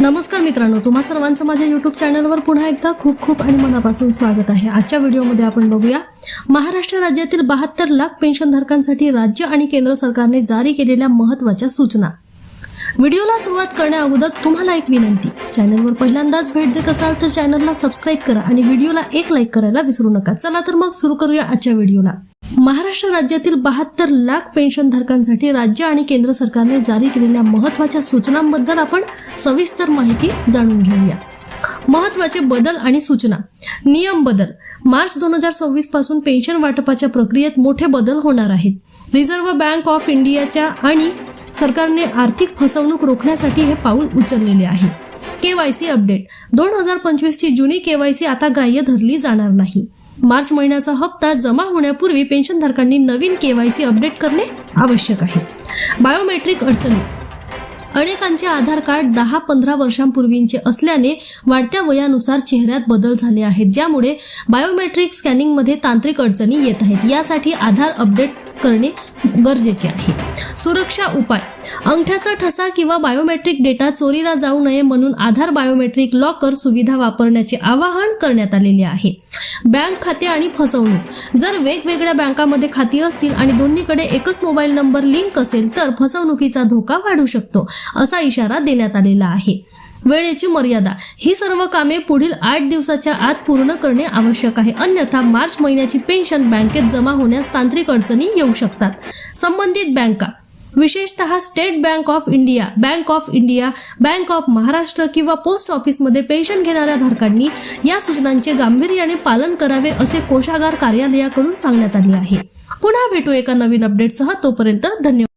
नमस्कार मित्रांनो, तुम्हा सर्वांचं माझ्या YouTube चॅनलवर पुन्हा एकदा खूप खूप आणि मनापासून स्वागत आहे। आजच्या व्हिडिओमध्ये आपण बघूया महाराष्ट्र राज्यातील 72 लाख पेन्शनधारकांसाठी राज्य आणि केंद्र सरकारने जारी केलेल्या महत्त्वाच्या सूचना। व्हिडिओला सुरुवात करण्याअगोदर तुम्हाला एक विनंती, चॅनलवर पहिल्यांदाच भेट देत असाल तर चॅनलला सबस्क्राइब करा आणि व्हिडिओला एक लाईक करायला विसरू नका। चला तर मग सुरू करूया आजच्या व्हिडिओला। महाराष्ट्र राज्यातील 72 लाख पेन्शनधारकांसाठी राज्य आणि केंद्र सरकारने जारी केलेल्या महत्त्वाच्या सूचनांबद्दल आपण सविस्तर माहिती जाणून घेऊया। महत्त्वाचे बदल आणि सूचना। नियम बदल। मार्च 2026 पासून पेन्शन वाटपाच्या प्रक्रियेत मोठे बदल होणार आहेत। रिझर्व्ह बँक ऑफ इंडियाच्या आणि सरकारने आर्थिक फसवणूक रोखण्यासाठी हे पाऊल उचललेले आहे। KYC update. 2025 ची जुनी केवायसी आता ग्राह्य धरली जाणार नाही। मार्च महिन्याचा हप्ता जमा होण्यापूर्वी पेन्शनधारकांनी नवीन केवायसी अपडेट करणे आवश्यक आहे। बायोमेट्रिक अडचणी। अनेकांचे आधार कार्ड 10-15 वर्षांपूर्वीचे असल्याने वाढत्या वयानुसार चेहऱ्यात बदल झाले आहेत, ज्यामुळे बायोमेट्रिक स्कॅनिंगमध्ये तांत्रिक अडचणी येत आहेत। यासाठी आधार अपडेट करणे गरजेचे आहे। सुरक्षा उपाय। अंगठ्याचा ठसा किंवा बायोमेट्रिक डेटा चोरीला जाऊ नये म्हणून आधार बायोमेट्रिक लॉकर सुविधा वापरण्याचे आवाहन करण्यात आलेले आहे। बँक खाते आणि फसवणूक। जर वेगवेगळ्या बँकांमध्ये खाती असतील आणि दोन्हीकडे एकच मोबाईल नंबर लिंक असेल तर फसवणुकीचा धोका वाढू शकतो, असा इशारा देण्यात आलेला आहे। वेळेची मर्यादा। ही सर्व कामे पुढील 8 दिवसाच्या आत पूर्ण करणे आवश्यक आहे, अन्यथा मार्च महिन्याची पेन्शन बँकेत जमा होण्यास तांत्रिक अडचणी येऊ शकतात। संबंधित बँका, विशेषतः state bank of India, bank of Maharashtra किंवा पोस्ट ऑफिसमध्ये पेन्शन घेणाऱ्या धारकांनी या सूचनांचे गांभीर्याने पालन करावे असे कोषागार कार्यालयाकडून सांगण्यात आले आहे। पुन्हा भेटू एका नवीन अपडेटसह, तोपर्यंत धन्यवाद।